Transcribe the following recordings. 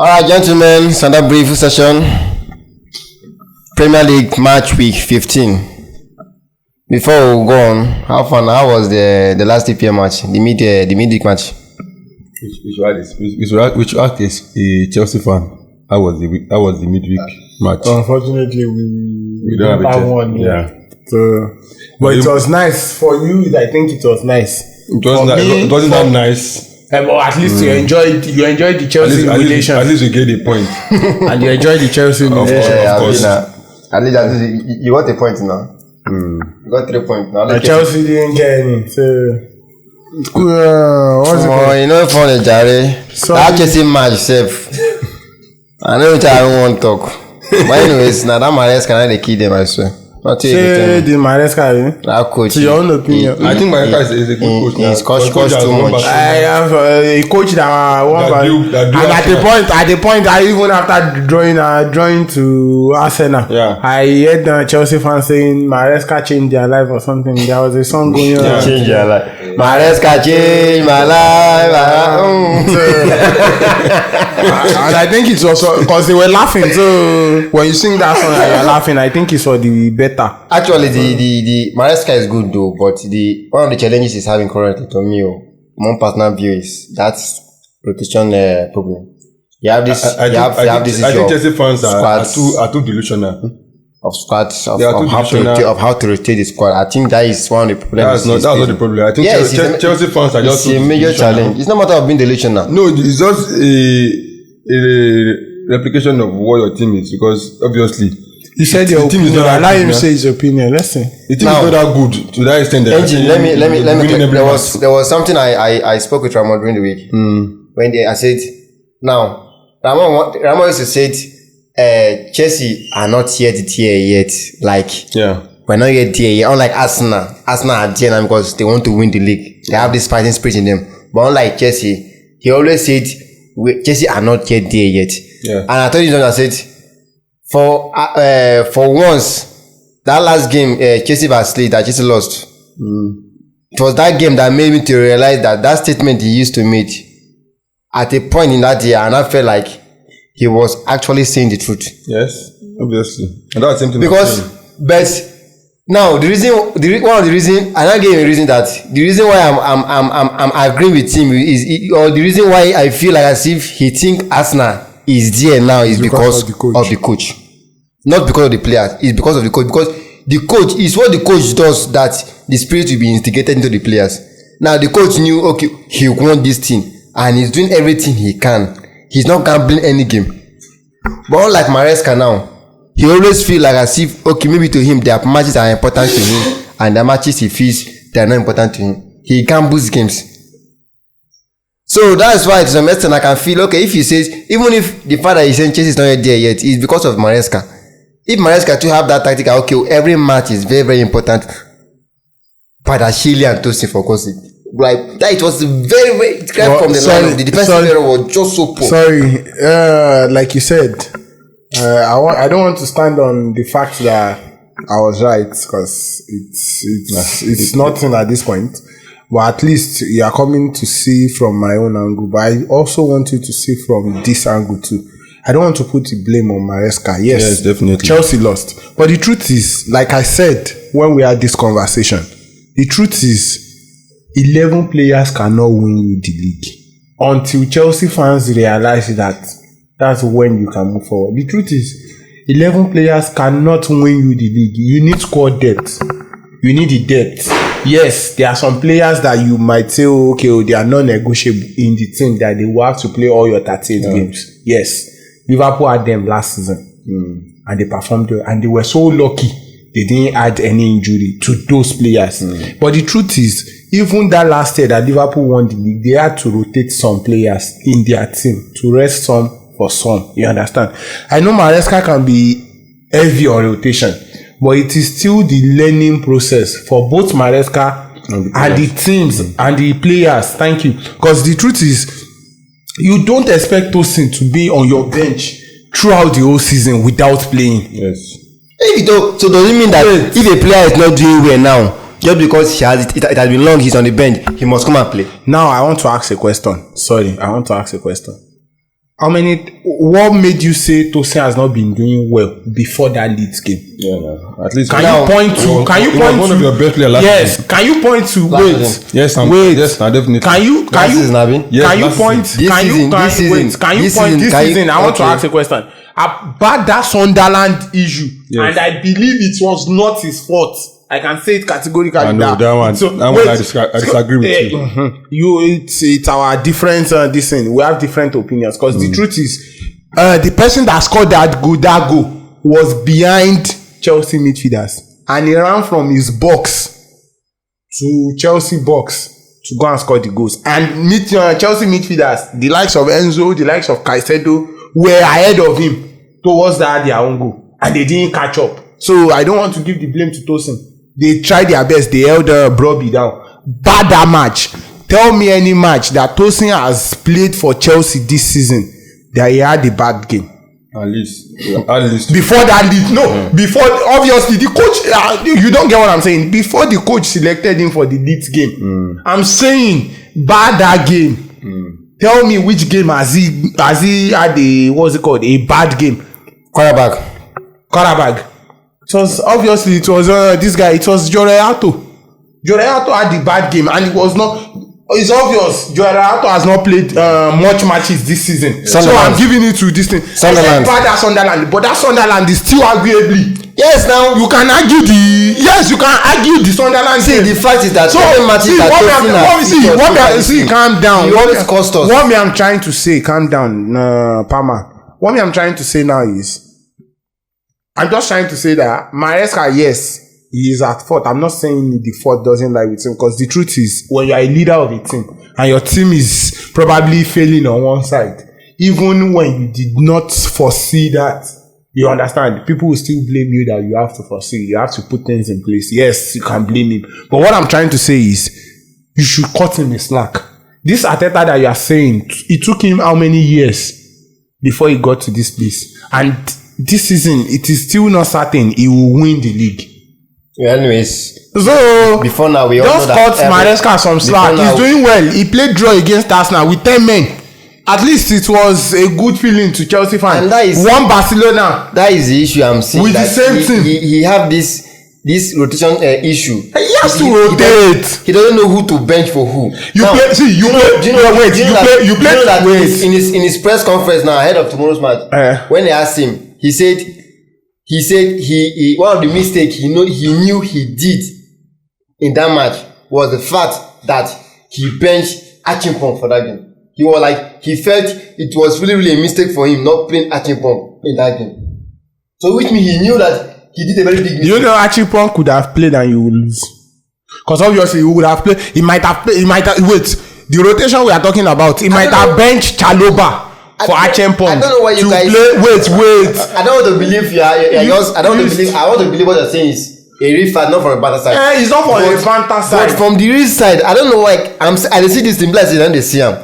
Alright, gentlemen, another brief session. Premier League match week 15. Before we go on, how was the last EPL match? The midweek match? We should ask a Chelsea fan. How was the midweek match? Unfortunately, we don't have one. Yeah. So, but it was nice for you. I think it was nice. It wasn't that nice. But at least you enjoyed the Chelsea relation. At least you get the point. And you enjoyed the Chelsea relation. Of course. At least you got a point now. You got 3 points now. Chelsea didn't get any. So what's it called? You know, for the Jare. That Chelsea match safe. I know which I don't want to talk. But anyways, now that Mares can they kill them, I swear. Say the Maresca, that coach. To your own opinion. I think Maresca is a good coach. He's coached too much. I have a coach that won at the point I even after drawing to Arsenal. Yeah. I heard the Chelsea fans saying Maresca changed their life or something. There was a song going on. Change your life. Maresca changed my life. And I think it's also because they were laughing. So when you sing that song and you're laughing, I think it's for the better. Actually, the Maresca is good though, but one of the challenges he's having currently to me, one personal view is that rotation problem. You have this. I think Chelsea fans are too delusional. Of squads of how to rotate the squad. I think that is one of the problems. That's not the problem. I think Chelsea fans are just a major challenge. It's not a matter of being delusional. No, it's just a replication of what your team is, because obviously he said your team is not. Allow him to say his opinion. Listen, the team is not that good to that extent. Let me. There was something I spoke with Ramon during the week when I said, now Ramon used to say Chelsea are not yet there yet. Like we're not yet there yet. Unlike Arsenal are there now because they want to win the league. They have this fighting spirit in them. But unlike Chelsea, he always said Chelsea are not yet there yet. Yeah. And I told you that I said for once that last game Chelsea vs Leeds that Chelsea lost. It was that game that made me to realize that statement he used to make at a point in that year, and I felt like he was actually saying the truth. Yes, obviously. And that's something because but now one of the reason, and I gave a reason that the reason why I'm agreeing with him is or the reason why I feel like as if he think Arsenal is there now is because of the coach. Not because of the players, it's because of the coach. Because the coach is what the coach does that the spirit will be instigated into the players. Now the coach knew, okay, he won this thing and he's doing everything he can. He's not gambling any game. But unlike Maresca now, he always feel like as if, okay, maybe to him their matches are important to him and the matches he feels they are not important to him. He gambles games. So that's why to some extent I can feel, okay, if he says, even if the fact that he's saying Chelsea is not yet there yet, it's because of Maresca. If Maresca to have that tactic, okay, every match is very, very important. Padashili and Tosin for gossip. Like that, it was very, very from the line. The defensive error was just so poor. Sorry, like you said, I don't want to stand on the fact that I was right because it's nothing at this point. But at least you are coming to see from my own angle. But I also want you to see from this angle too. I don't want to put the blame on Maresca. Yes, definitely. Chelsea lost. But the truth is, like I said when we had this conversation, the truth is 11 players cannot win you the league until Chelsea fans realize that that's when you can move forward. The truth is 11 players cannot win you the league. You need squad depth. You need the depth. Yes, there are some players that you might say, okay, they are non-negotiable in the team that they will have to play all your 38 games. Yes, Liverpool had them last season and they performed well, and they were so lucky they didn't add any injury to those players. But the truth is, even that last year that Liverpool won the league, they had to rotate some players in their team to rest some for some. You understand? I know Maresca can be heavy on rotation, but it is still the learning process for both Maresca and the teams and the players. Thank you. Because the truth is, you don't expect Tosin to be on your bench throughout the whole season without playing. Yes. So does it mean that if a player is not doing well now, just because it has been long, he's on the bench, he must come and play? Now I want to ask a question. What made you say Tosin has not been doing well before that Leeds game? Yeah, no. At least Can you point to one of your best players last yes season. can you point to wait Yes, definitely. can you Yes, can you last point season. can you This season, wait can you this point season, this can you- season I want to okay. ask a question about that Sunderland issue, Yes. and I believe it was not his fault. I can say it categorically. I know that one. So, That one wait, I disagree with you. It's our different this thing. We have different opinions because the truth is, the person that scored that goal was behind Chelsea midfielders, and he ran from his box to Chelsea box to go and score the goals. And Chelsea midfielders, the likes of Enzo, the likes of Caicedo, were ahead of him towards their own goal, and they didn't catch up. So I don't want to give the blame to Tosin. They tried their best. They held Broby down. Bad that match. Tell me any match that Tosin has played for Chelsea this season that he had a bad game. At least. Before that lead, before obviously the coach, you don't get what I'm saying. Before the coach selected him for the Leeds game, I'm saying bad that game. Tell me which game has he had a bad game? Qarabag. It was obviously this guy. It was Jorreato. Jorreato had the bad game, and it was not. It's obvious Jorreato has not played much matches this season. So I'm giving it to this thing. Sunderland. I said bad at Sunderland, but that Sunderland is still arguably. Yes, now You can argue the Sunderland. see the fact is that So matches that calm down. You always cost us. What me I'm trying to say, calm down, Palmer. What me I'm trying to say now is, I'm just trying to say that Maresca, yes, he is at fault. I'm not saying the fault doesn't lie with him, because the truth is, when you are a leader of a team and your team is probably failing on one side, even when you did not foresee that, you understand, people will still blame you that you have to foresee, you have to put things in place. Yes, you can blame him. But what I'm trying to say is, you should cut him a slack. This Arteta that you are saying, it took him how many years before he got to this place? And this season, it is still not certain he will win the league. Yeah, anyways, So before now we all just know that cut Maresca some slack. He's doing well. He played draw against Arsenal with 10 men. At least it was a good feeling to Chelsea fans. And that is one Barcelona. That is the issue I'm seeing. With the same team. He have this rotation issue. He has to rotate. He doesn't know who to bench for who. You now, play. See, you play. Do you know Wait. do you You know play. that- You do you know that play. in his press conference now ahead of tomorrow's match, when they asked him, he said he one of the mistakes he knew he did in that match was the fact that he benched Achimpong for that game. He was like, he felt it was really a mistake for him not playing Achimpong in that game. So which means he knew that he did a very big mistake. You know, Achimpong could have played and you will lose. Because obviously he would have played. He might have played. Wait. The rotation we are talking about. He might have benched Chaloba for Achimpong. I don't know why you guys play. Wait. I don't want to believe I want to believe what you're saying is a real fact, not from a banter side. It's not from a banter side. But from the real side, I don't know why I see this thing like then they see him.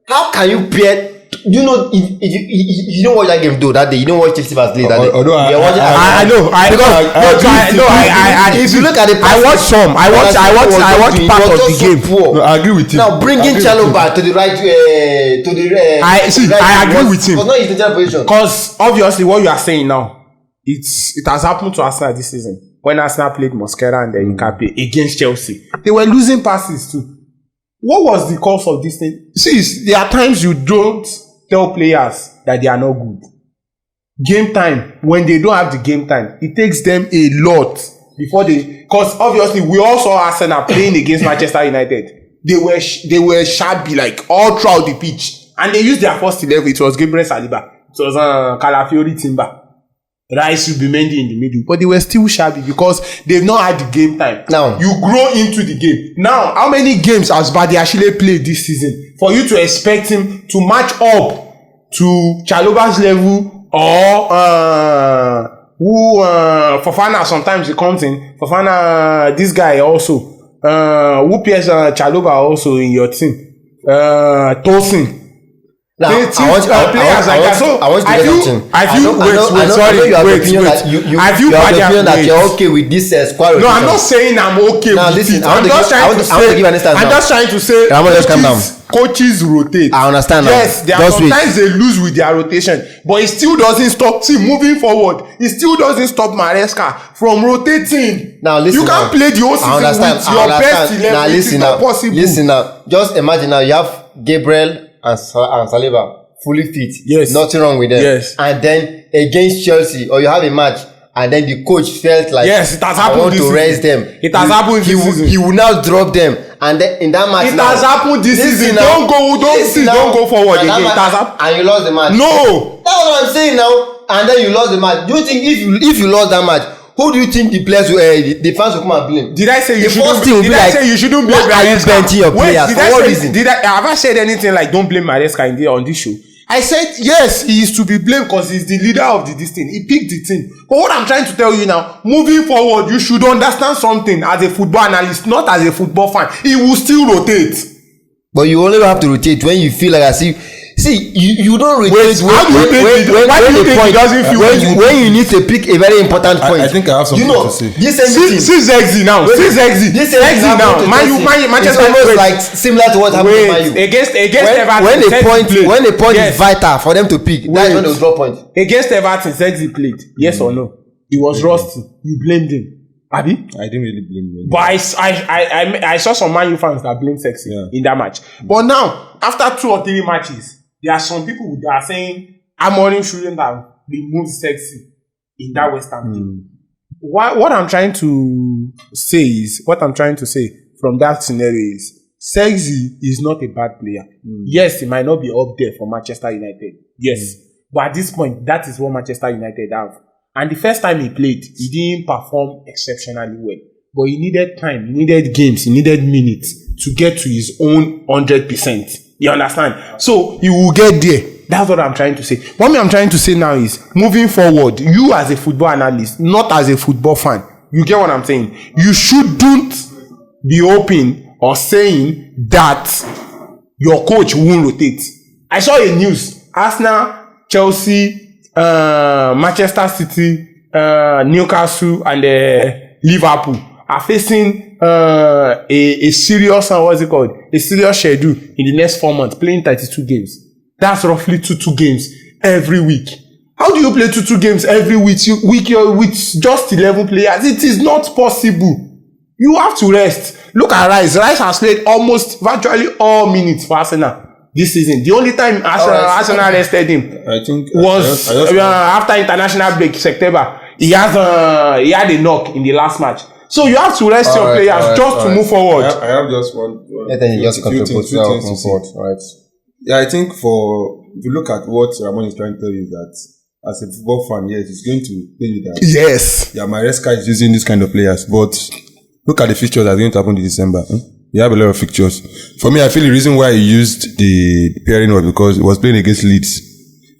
How can you pair? You know, if you don't watch that game though that day, you don't watch Chelsea vs Leeds that day. Although You're watching. I know. If you look at the, I watched some. I watched part of the game. No, I agree with you. Now bringing Chalobah to the right, I agree with him. Was not his natural position. Because obviously, what you are saying now, it has happened to Arsenal this season. When Arsenal played Mosquera and then Nkape against Chelsea, they were losing passes too. What was the cause of this thing? See, there are times you don't tell players that they are not good. Game time, when they don't have the game time, it takes them a lot before because obviously we all saw Arsenal playing against Manchester United. They were shabby like all throughout the pitch, and they used their first 11. It was Gabriel Saliba, it was Calafiori Timber, Rice Subimendi in the middle, but they were still shabby because they've not had the game time. Now you grow into the game. Now, how many games has Badiashile played this season for you to expect him to match up to Chaloba's level or Fofana? Sometimes he comes in. Fofana, this guy also. Who pairs Chaloba also in your team? Tosin. Now, players like that. So I want you to get something. I feel You have the opinion that you're okay with this squad rotation. No, I'm not saying I'm okay now, with listen, it. I'm just trying to say coaches rotate. I understand now. Yes, sometimes they lose with their rotation, but it still doesn't stop. See, moving forward, it still doesn't stop Maresca from rotating. Now, listen. You can't play the whole season with your best 11. Now, listen now. Possible. Listen now. Just imagine now you have Gabriel and Saliba fully fit. Yes. Nothing wrong with them. Yes. And then against Chelsea, or you have a match, and then the coach felt like, yes, it has happened. I want to rest them. It has happened this season. He will now drop them, and then in that match, it has happened this season. Don't go forward again. It has happened. And you lost the match. No. That's what I'm saying now. And then you lost the match. Do you think if you lost that match, who do you think the players the fans will come and blame? Did I say you shouldn't? Did I say you shouldn't blame Maresca? Why are you benching your players? For what reason? Have I said anything like don't blame Maresca on this show? I said yes, he is to be blamed because he's the leader of this thing. He picked the team. But what I'm trying to tell you now, moving forward, you should understand something as a football analyst, not as a football fan. He will still rotate. But you only have to rotate when you feel like as if. See, you don't rotate when you need to pick a very important point. I think I have something to say. This thing. See Zexi now. Manchester is almost like similar to what happened to Man U. Against Everton. When a point is vital for them to pick, that's when they will draw point. Against Everton, Zexi played. Yes or no? He was rusty. You blamed him. Abi? I didn't really blame him. But I saw some Man U fans that blame Zexi in that match. But now, after 2 or 3 matches, there are some people that are saying Amorim shouldn't have removed Zexi in that West Ham game. What I'm trying to say from that scenario is Zexi is not a bad player. Yes, he might not be up there for Manchester United. Yes. But at this point, that is what Manchester United have. And the first time he played, he didn't perform exceptionally well. But he needed time, he needed games, he needed minutes to get to his own 100%. You understand? So he will get there. That's what I'm trying to say. What I'm trying to say now is, moving forward, you as a football analyst, not as a football fan, you get what I'm saying? You shouldn't be open or saying that your coach won't rotate. I saw a news. Arsenal, Chelsea, Manchester City, Newcastle, and Liverpool are facing a serious, what's it called? A serious schedule in the next 4 months, playing 32 games. That's roughly 2 games every week. How do you play 2 games every week with just 11 players? It is not possible. You have to rest. Look at Rice. Rice has played almost virtually all minutes for Arsenal this season. The only time Arsenal rested him was after international break, September. He had a knock in the last match. So you have to rest your players to move forward. I have just one. Then you just contribute right? Yeah, I think if you look at what Ramon is trying to tell you is that as a football fan, yes, he's going to tell you that. Yes. Yeah, Maresca is using this kind of players, but look at the fixtures that are going to happen in December. You have a lot of fixtures. For me, I feel the reason why he used the pairing was because he was playing against Leeds.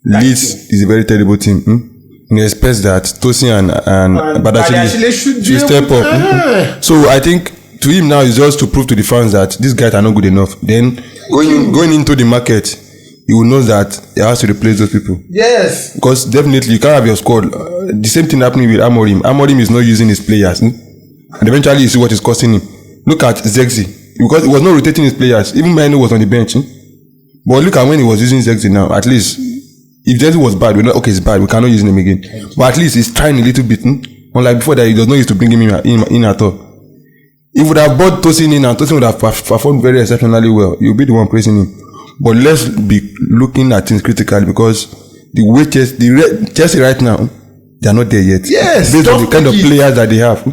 Leeds is a very terrible team. And he expects that Tosin and Badashile should step up. So I think to him now is just to prove to the fans that these guys are not good enough. Then going into the market, he will know that he has to replace those people. Yes. Because definitely you can't have your squad. The same thing happening with Amorim. Amorim is not using his players. And eventually you see what is costing him. Look at Zexi. Because he was not rotating his players. Even Manu was on the bench. But look at when he was using Zexi now. At least, if Zexi was bad, we're not, okay, it's bad. We cannot use him again. But at least he's trying a little bit. Unlike before that, he does not used to bring him in at all. If we would have brought Tosin in and Tosin would have performed very exceptionally well, you'll be the one praising him. But let's be looking at things critically because the way Chelsea right now, they are not there yet. Yes. Based on the kind of players that they have.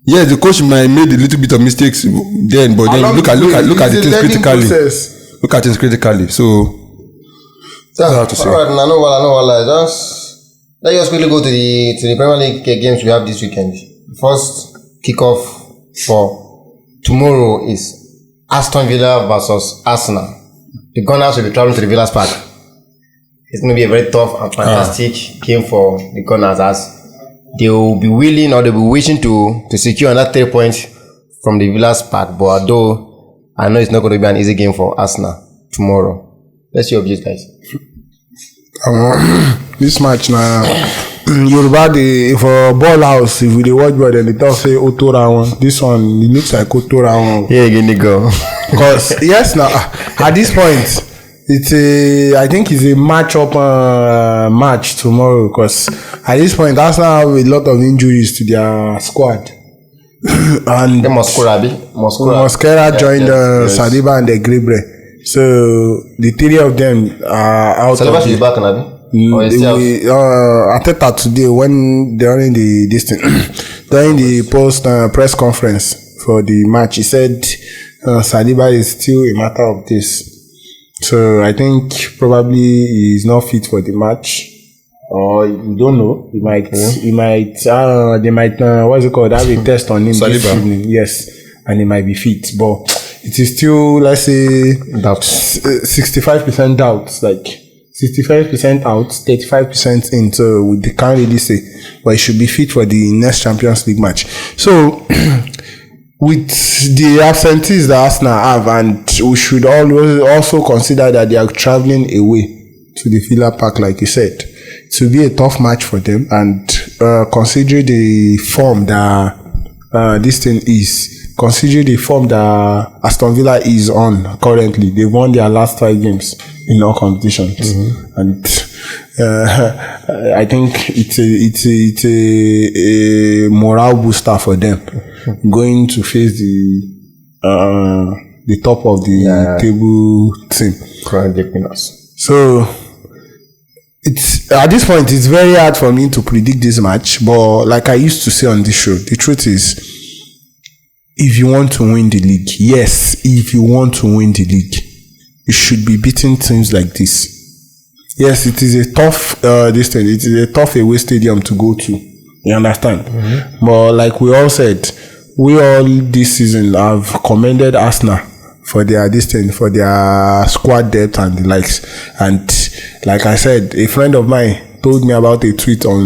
Yes, the coach might made a little bit of mistakes then, but then look at the things critically. Process. Look at things critically. So that's how to say. Alright, I know. Let's just quickly go to the Premier League games we have this weekend. First kickoff for tomorrow is Aston Villa versus Arsenal. The Gunners will be traveling to the Villas Park. It's going to be a very tough and fantastic game for the Gunners as they will be willing or they will be wishing to secure another 3 points from the Villas Park. But although I know it's not going to be an easy game for Arsenal tomorrow. Let's see your views, guys. This match now, Yoruba dey for ball house. If we dey watch ball, then they talk say Otora one. This one it looks like Otora one. Yeah, again, go. Because yes, now at this point, I think it's a match-up match tomorrow. Because at this point, Arsenal have a lot of injuries to their squad. And Mosquera joined Saliba and the Grebre. So the three of them are out. Saliba is back, Nabi. Ateta today when during the during the post press conference for the match, he said Saliba is still a matter of this. So I think probably he's not fit for the match. Or you don't know, they might what's it called, have a test on him Saliba. this evening. Yes, and he might be fit, but it is still, let's say, Doubt. 65% doubt, like 65% out, 35% in. So we can't really say, but he should be fit for the next Champions League match. So with the absentees that Arsenal have, and we should always also consider that they are traveling away to the Villa Park, like you said. It will be a tough match for them, and considering the form that this thing is, considering the form that Aston Villa is on currently, they won their last 5 games in all competitions, and I think it's a morale booster for them going to face the top of the table team. Currently winners. So it's at this point it's very hard for me to predict this match, but like I used to say on this show, the truth is, if you want to win the league, yes, if you want to win the league, you should be beating teams like this. Yes, it is a tough it is a tough away stadium to go to. You understand? But like we all said, we all this season have commended Arsenal for their for their squad depth and the likes. And like I said, a friend of mine told me about a tweet on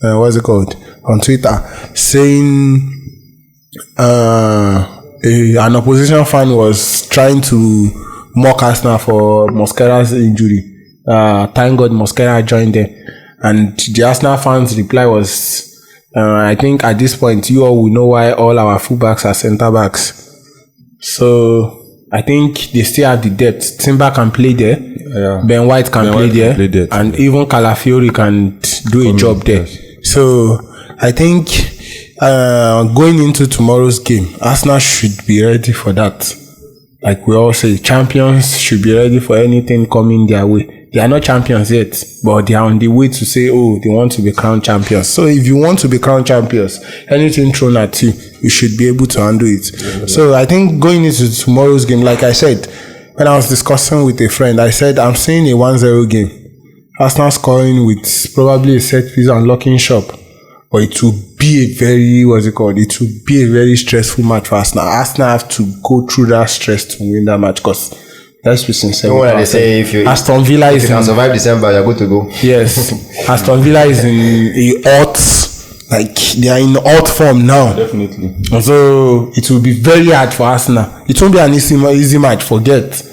on Twitter, saying an opposition fan was trying to mock Arsenal for Mosquera's injury. Thank God Mosquera joined them, and the Arsenal fans' reply was, I think at this point you all will know why all our fullbacks are centre backs. So I think they still have the depth. Timber can play there. Yeah. Ben White can play there. And even Calafiori can do a job there. Yes. So I think going into tomorrow's game, Arsenal should be ready for that. Like we all say, champions should be ready for anything coming their way. They are not champions yet, but they are on the way to say, oh, they want to be crowned champions. So if you want to be crowned champions, anything thrown at you, you should be able to handle it. Mm-hmm. So I think going into tomorrow's game, like I said, when I was discussing with a friend, I said, I'm seeing a 1-0 game. Arsenal scoring with probably a set piece and locking shop. But it will be a very, it will be a very stressful match for Arsenal. Arsenal have to go through that stress to win that match, because let's be sincere. They say if you can survive December, you're good to go. Yes. Aston Villa is in a hot, like they are in hot form now. Definitely. So it will be very hard for Arsenal. It won't be an easy match, forget.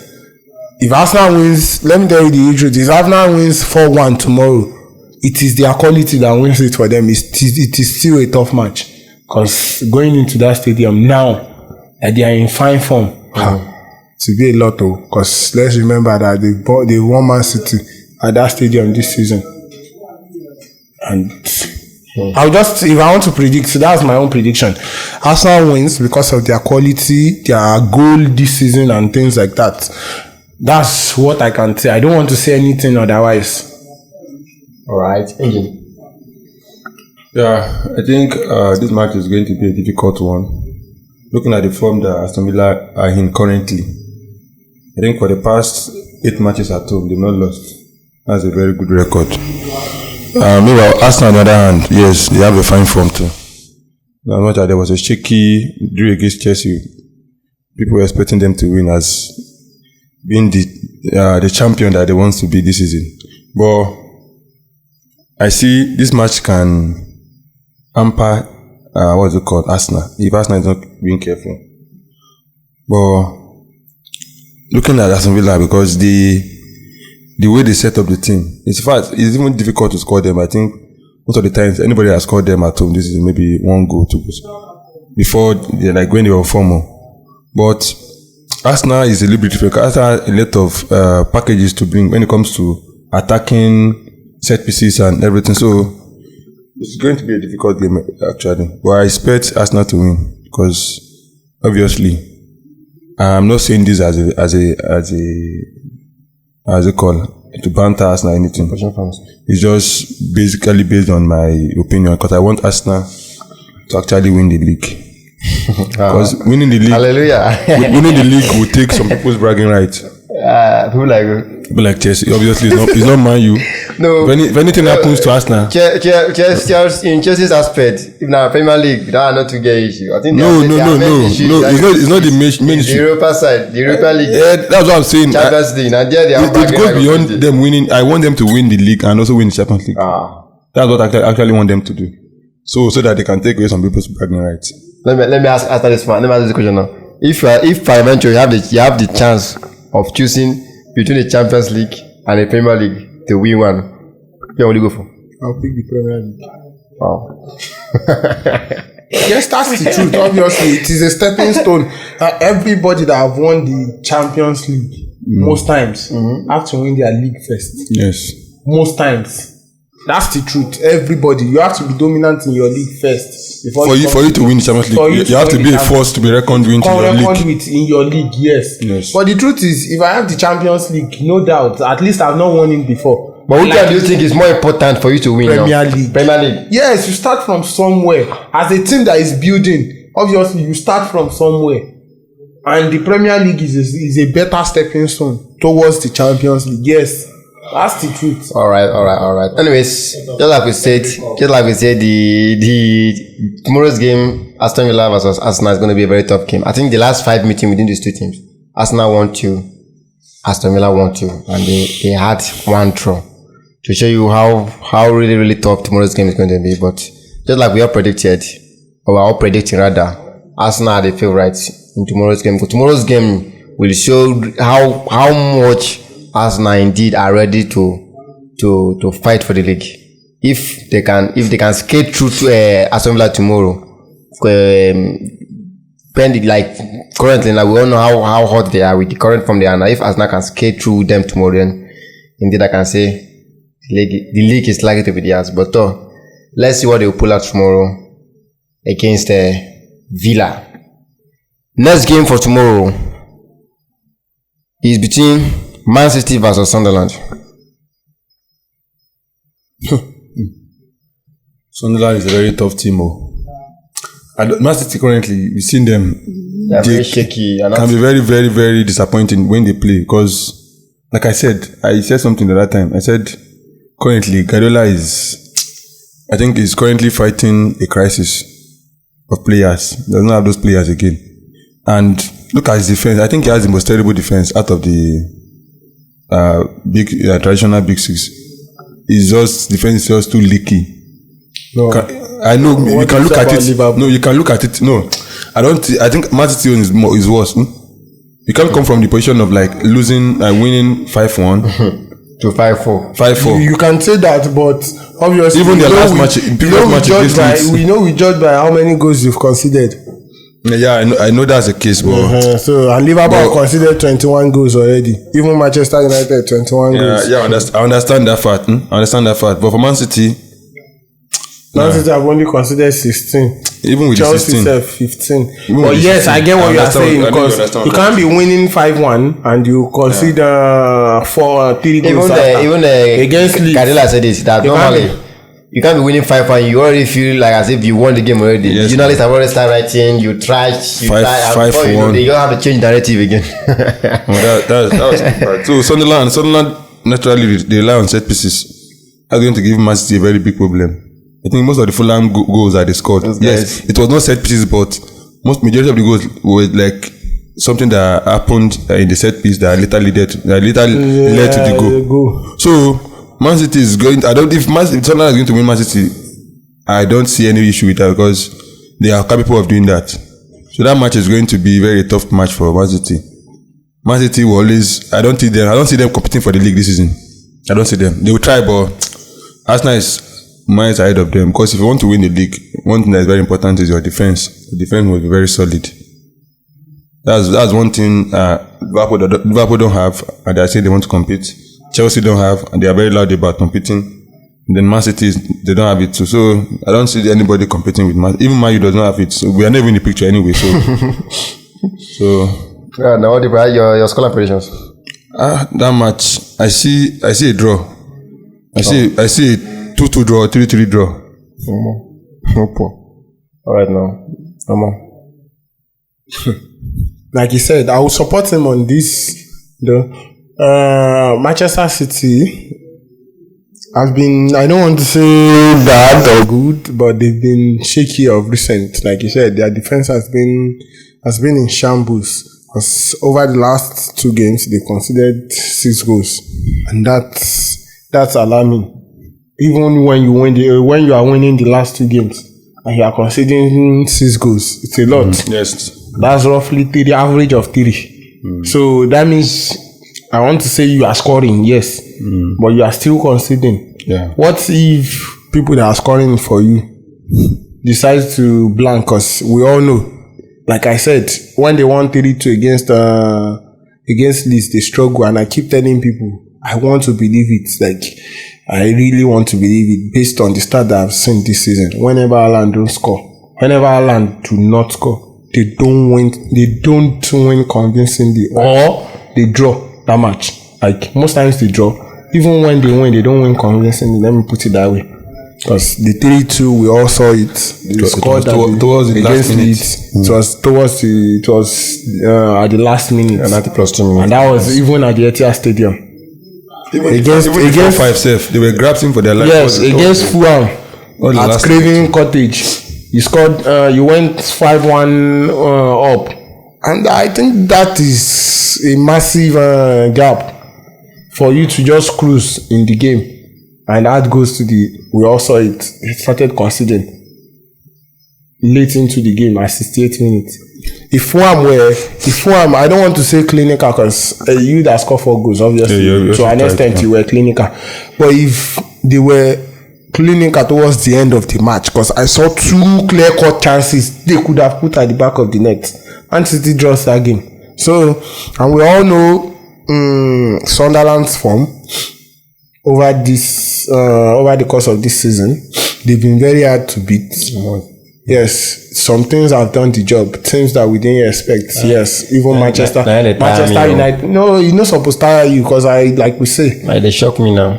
If Arsenal wins, let me tell you the truth, if Arsenal wins 4-1 tomorrow, it is their quality that wins it for them. It is still a tough match, because going into that stadium now, they are in fine form. To be a lot, because let's remember that they won Man City at that stadium this season. And if I want to predict, so that's my own prediction. Arsenal wins because of their quality, their goal this season, and things like that. That's what I can say. I don't want to say anything otherwise. All right, Angel. Yeah, I think this match is going to be a difficult one. Looking at the form that Aston Villa are in currently, I think for the past 8 matches at home, they've not lost. That's a very good record. Meanwhile, Arsenal on the other hand, yes, they have a fine form too. As much as there was a shaky draw against Chelsea, people were expecting them to win as being the champion that they want to be this season. But I see this match can hamper Arsenal, if Arsenal is not being careful. But looking at Aston Villa because the way they set up the team, in fact, it's even difficult to score them. I think most of the times anybody that scored them at home, this is maybe 1 goal, 2 goals before they're like when they were formal. But Arsenal is a little bit difficult. Arsenal has a lot of packages to bring when it comes to attacking set pieces and everything. So it's going to be a difficult game actually. But I expect Arsenal to win because obviously I'm not saying this as a call to banter Arsenal or anything. It's just basically based on my opinion because I want Arsenal to actually win the league. Because winning the league, hallelujah. winning the league will take some people's bragging rights. People like Chelsea, obviously, it's not Man U. No. If anything happens to Arsenal, Chelsea in Chelsea's aspect, if now Premier League, that are not to get issue. I think no. It's not the main the issue. Europa side, the Europa League. Yeah, that's what I'm saying. Champions League. Now there they are It goes beyond them winning. I want them to win the league and also win the Champions League. That's what I actually want them to do. So that they can take away some people's bragging rights. Let me ask after this one. Let me ask this question now. If eventually you have the chance of choosing between the Champions League and the Premier League to win one, where will you go for? I'll pick the Premier League. Wow. Yes, that's the truth. Obviously, it is a stepping stone. Everybody that have won the Champions League most times have to win their league first. Yes. Most times. That's the truth. Everybody, you have to be dominant in your league first. For you to win the Champions League, you have to be a force to be reckoned with in your league. In your league, yes. But the truth is, if I have the Champions League, no doubt, at least I've not won it before. But which one do you think is more important for you to win Premier now? League. Premier League. Yes, you start from somewhere. As a team that is building, obviously you start from somewhere. And the Premier League is a better stepping stone towards the Champions League. Yes. That's the truth. All right. Anyways, just like we said, the tomorrow's game, Aston Villa versus Arsenal, is going to be a very tough game. I think the last 5 meetings within these two teams, Arsenal won 2, Aston Villa won 2, and they had 1 draw. To show you how really tough tomorrow's game is going to be. But just like we all predicted, or we're all predicting rather, Arsenal are the favourites in tomorrow's game. Because tomorrow's game will show how much Arsenal indeed are ready to fight for the league. If they can skate through to Aston Villa tomorrow, like currently now we all know how hot they are with the current form they are now. If Arsenal can skate through them tomorrow, then indeed I can say the league is likely to be theirs. But let's see what they will pull out tomorrow against Villa. Next game for tomorrow is between Man City versus Sunderland. Sunderland is a very tough team. Man City currently, you've seen them. They're very shaky. Can be very, very, very disappointing when they play. Because, like I said something at that time. I said, currently, Guardiola is currently fighting a crisis of players. Does not have those players again. And look at his defense. I think he has the most terrible defense out of the traditional big six. Is just defense is just too leaky. No, I know you can look at it. Liverpool? No, you can look at it. No, I think Man City is worse. You can't come from the position of like losing and winning 5-1 to 5-4. 5-4. You can say that, but obviously even the last match, we judge by how many goals you've conceded. Yeah, I know that's the case, but so and Liverpool considered 21 goals already. Even Manchester United 21 goals. Yeah, I understand that fact. But for Man City have only considered 16. Even with Chelsea the 15. But yes, 16. I get what you are saying because you can't be winning 5-1 and you consider 3 goals. Even against Guardiola said this that normally. You can't be winning 5-1. You already feel like as if you won the game already. Yes, the journalists have already started writing. You try, and before you know, they don't have to change narrative again. That was bad. So Sunderland naturally they rely on set pieces. That's going to give Man City a very big problem. I think most of the Fulham goals that they scored, yes, it was not set pieces, but majority of the goals were like something that happened in the set piece that later led to the goal. So Man City is going. If Sunderland is going to win Man City, I don't see any issue with that because they are capable of doing that. So that match is going to be a very tough match for Man City. Man City will always. I don't see them competing for the league this season. I don't see them. They will try, but Arsenal is miles ahead of them. Because if you want to win the league, one thing that is very important is your defense. The defense will be very solid. That's one thing Liverpool don't have, and they say they want to compete. Chelsea don't have, and they are very loud about competing. And then Man City, they don't have it too. So I don't see anybody competing with Man. Even Man U does not have it. So we are never in the picture anyway. So. Yeah, now what about your score predictions? That match, I see a draw. I see a 2-2 draw, 3-3 draw. No poor. All right now, no more. Like you said, I will support him on this. Manchester City have been, I don't want to say bad or good, but they've been shaky of recent. Like you said, their defense has been in shambles. Because over the last 2 games, they conceded 6 goals, and that's alarming. Even when you are winning the last 2 games and you are conceding 6 goals, it's a lot. Yes, that's roughly the average of 3. So that means I want to say you are scoring, yes, but you are still conceding. Yeah. What if people that are scoring for you decide to blank? Because we all know. Like I said, when they won 3-2 against Leeds, they struggle, and I keep telling people, I want to believe it. Like, I really want to believe it based on the start that I've seen this season. Whenever Haaland don't score, whenever Haaland do not score, they don't win convincingly, or they draw that match. Like, most times they draw. Even when they win, they don't win convincingly. Let me put it that way. Because the 3-2, we all saw it. They scored towards the last minute. It was at the last minute. And 90 plus 2 minutes. And that was even at the Etihad Stadium. Against 5 safe, they were grabbing for their life. Yes, against Fulham at Craven Cottage. You scored. You went 5-1 up, and I think that is a massive gap for you to just cruise in the game. And that goes to we all saw it. It started conceding late into the game at 68 minutes. If Fulham, I don't want to say clinical, because you that score 4 goals, obviously, to an extent you were clinical. But if they were clinical towards the end of the match, because I saw 2 clear-cut chances they could have put at the back of the net, and City draws that game. So, and we all know Sunderland's form. Over the course of this season, they've been very hard to beat. Yes, some things have done the job. Teams that we didn't expect. Yes, even Manchester United. No, you're not supposed to tire you, because like we say. Like, they shock me now.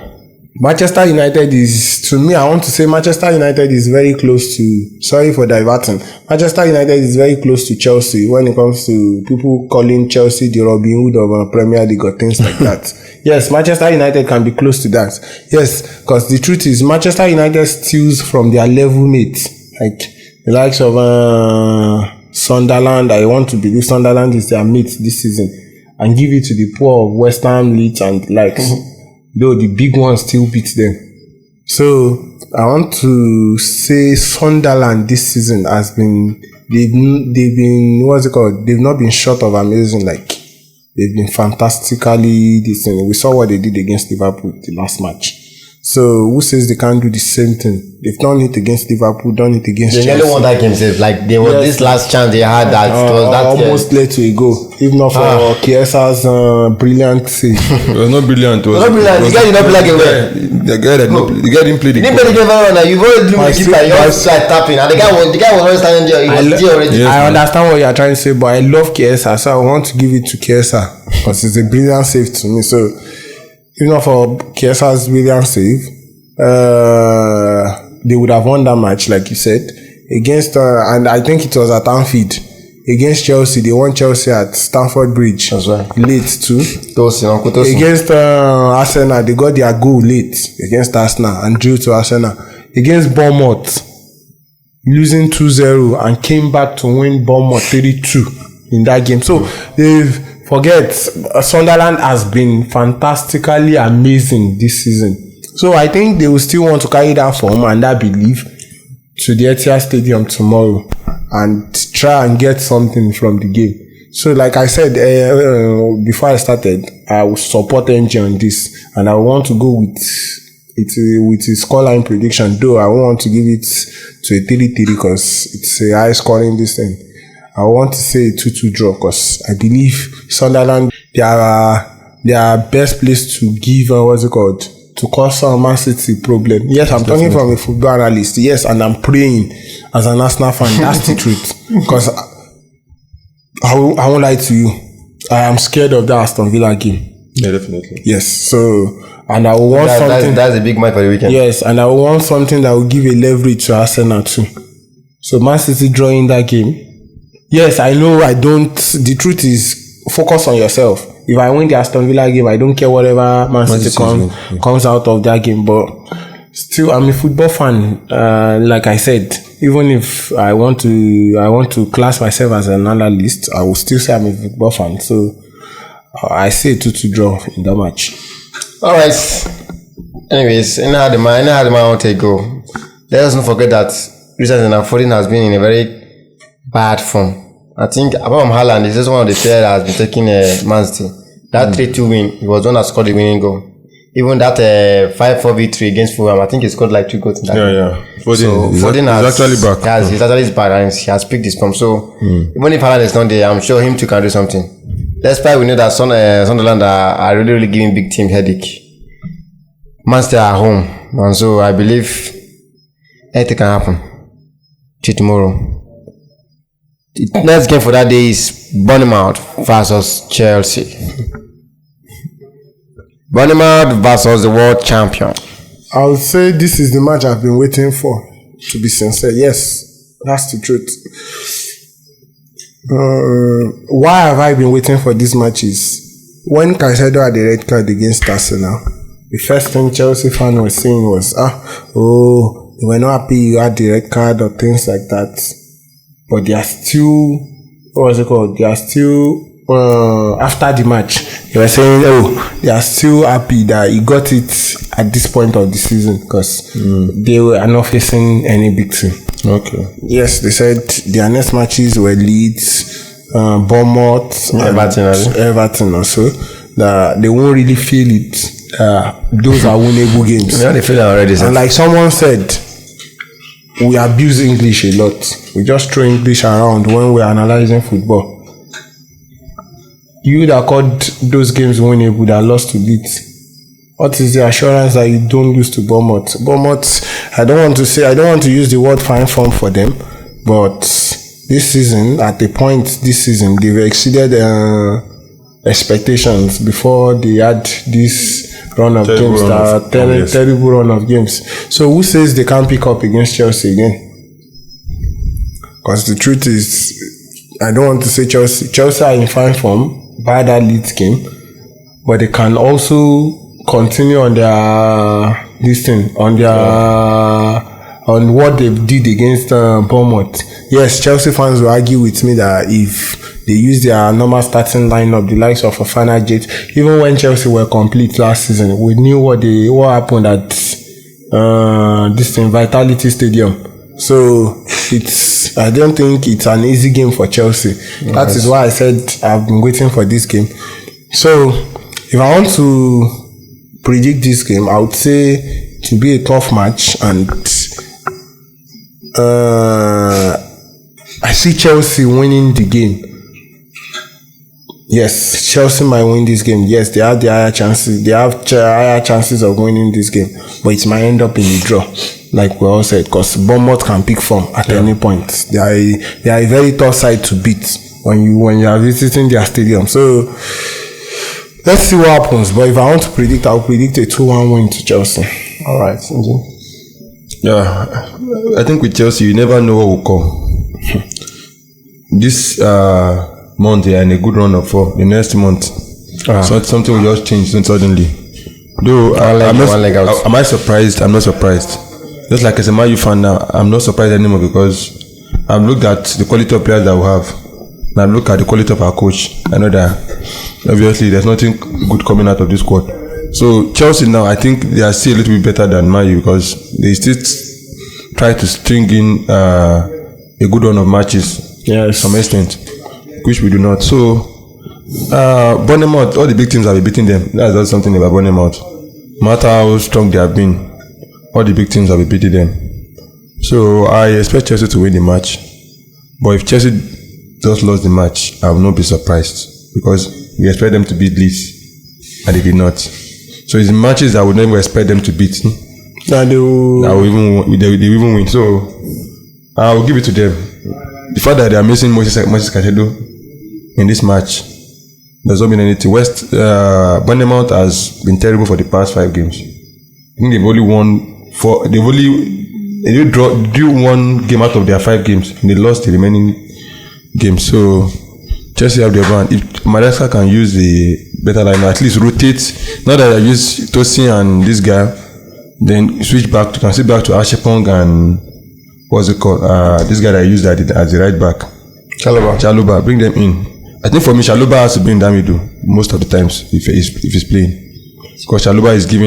Manchester United is, to me, I want to say Manchester United is very close to, sorry for diverting, Manchester United is very close to Chelsea when it comes to people calling Chelsea the Robin Hood of Premier League or things like that. Yes, Manchester United can be close to that. Yes, because the truth is Manchester United steals from their level mates, like the likes of Sunderland. I want to believe Sunderland is their mate this season, and give it to the poor of West Ham, Leeds, and likes. Though the big ones still beat them. So I want to say Sunderland this season has been, they've been, what's it called? They've not been short of amazing. Like, they've been fantastically decent. We saw what they did against Liverpool the last match. So who says they can't do the same thing? They've done it against Liverpool, done it against Chelsea. They nearly won that game. Like, there was this last chance they had that was that almost led to a goal. If not for Kiesa's brilliant save. It was not brilliant. It was not brilliant. The guy did not play like a well. The guy didn't play the game. He didn't play the game very well. Now you've already looked at the keeper. You always tried tapping, and the guy was already standing there. He was there already. I understand what you are trying to say, but I love Kiesa, so I want to give it to Kiesa because it's a brilliant save to me. So if not for Kiesa's brilliant save, they would have won that match, like you said, against and I think it was at Anfield against Chelsea. They won Chelsea at Stamford Bridge. That's right. Late too. Against Arsenal, they got their goal late against Arsenal and drew to Arsenal. Against Bournemouth, losing 2-0 and came back to win Bournemouth 3-2 in that game. So Sunderland has been fantastically amazing this season. So I think they will still want to carry that form and that belief to the Etihad Stadium tomorrow and try and get something from the game. So, like I said before I started, I will support NG on this, and I want to go with his scoreline prediction. Though I want to give it to a 3-3 because it's a high scoring this thing. I want to say a 2-2 draw because I believe Sunderland they are best placed to give to cause some Man City problem. Yes, I'm talking from a football analyst. Yes, and I'm praying as an Arsenal fan. That's the truth. Because I won't lie to you. I am scared of that Aston Villa game. Yeah, definitely. Yes, so and I will want something. That's a big match for the weekend. Yes, and I will want something that will give a leverage to Arsenal too. So Man City drawing that game. Yes, I know I don't. The truth is, focus on yourself. If I win the Aston Villa game, I don't care whatever Man City comes out of that game. But still, I'm a football fan. Like I said, even if I want to class myself as an analyst, I will still say I'm a football fan. So I say 2-2 draw in that match. All right. Anyways, anyhow the man want to go. Let us not forget that recently Foden has been in a very bad form. I think apart from Haaland, he's just one of the players that has been taking Man City. That 3-2 win, he was the one that scored the winning goal. Even that 5-4 victory against Fulham, I think he scored like 2 goals in that game. Yeah. Foden he's actually back. He's actually back and he has picked his form. So even if Haaland is not there, I'm sure him too can do something. Despite we know that Sunderland are really, really giving big team headache. Man City are at home, and so I believe anything can happen till tomorrow. The next game for that day is Bournemouth versus Chelsea. Bournemouth versus the world champion. I would say this is the match I've been waiting for, to be sincere. Yes, that's the truth. Why have I been waiting for this match is when Caicedo had the red card against Arsenal, the first thing Chelsea fan was saying was, you were not happy you had the red card or things like that. But they are still, they are still, after the match, they were saying, they are still happy that he got it at this point of the season because they were not facing any big team. Okay. Yes, they said their next matches were Leeds, Bournemouth, Everton also. That they won't really feel it. Those are winnable games. Yeah, they feel it already. And like someone said, we abuse English a lot. We just throw English around when we're analyzing football. You that called those games winnable that lost to Leeds, what is the assurance that you don't lose to Bournemouth? Bournemouth, I don't want to use the word fine form for them, but this season, at the point this season, they've exceeded expectations before they had this run of terrible run of games. So who says they can't pick up against Chelsea again? Because the truth is, I don't want to say Chelsea are in fine form by that Leeds game, but they can also continue on their on what they did against Bournemouth. Yes, Chelsea fans will argue with me that if they use their normal starting lineup, the likes of Fofana, Jet, even when Chelsea were complete last season, we knew what happened at this thing, Vitality Stadium. So I don't think it's an easy game for Chelsea. Yes. That is why I said I've been waiting for this game. So if I want to predict this game, I would say to be a tough match, and I see Chelsea winning the game. Yes, Chelsea might win this game. Yes, they have higher chances of winning this game, but it might end up in a draw, like we all said, because Bournemouth can pick form at any point. They are a very tough side to beat when you are visiting their stadium. So let's see what happens. But if I want to predict, I'll predict a 2-1 win to Chelsea. All right. Yeah, I think with Chelsea, you never know what will come. This month, they are in a good run of form. The next month, so something will just change suddenly. Though am I surprised? I'm not surprised. Just like as a Man U fan now, I'm not surprised anymore because I've looked at the quality of players that we have, and I've looked at the quality of our coach. I know that obviously there's nothing good coming out of this squad. So Chelsea now, I think they are still a little bit better than Man U because they still try to string in a good run of matches. Yes, to some extent. which we do not. So, Bournemouth, all the big teams have been beating them. That's just something about Bournemouth. No matter how strong they have been, all the big teams have been beating them. So, I expect Chelsea to win the match. But if Chelsea just lost the match, I will not be surprised because we expect them to beat Leeds and they did not. So, it's the matches I would never expect them to beat. And they will even win. So, I will give it to them. The fact that they are missing Moses Caicedo in this match, there's not been anything. Bournemouth has been terrible for the past 5 games. I think they've only won 4. They drew 1 game out of their 5 games. And they lost the remaining games. So Chelsea have their band. If Madagascar can use the better line, at least rotate. Not that I use Tosin and this guy, then switch back to Ashepong and what's it called? This guy that I used as the right back. Chaluba, bring them in. I think for me, Chaluba has to be in Damidu most of the times if he's playing. Because Chaluba is the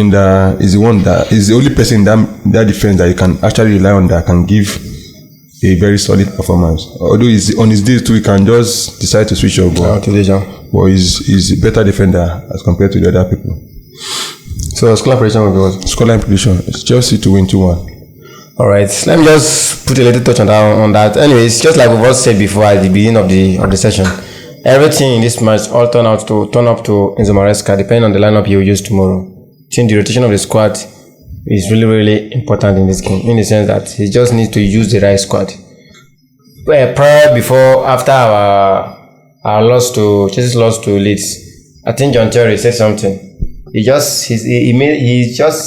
only person in that defense that you can actually rely on that can give a very solid performance. Although on his days too, he can just decide to switch up. But he's a better defender as compared to the other people. So scoreline prediction will be what? Scoreline prediction is Chelsea to win 2-1. Alright, let me just put a little touch on that. Anyways, just like we've all said before at the beginning of the session, everything in this match all turn up to Enzo Maresca, depending on the lineup he will use tomorrow. I think the rotation of the squad is really, really important in this game, in the sense that he just needs to use the right squad. After our Chelsea's loss to Leeds, I think John Terry said something. He just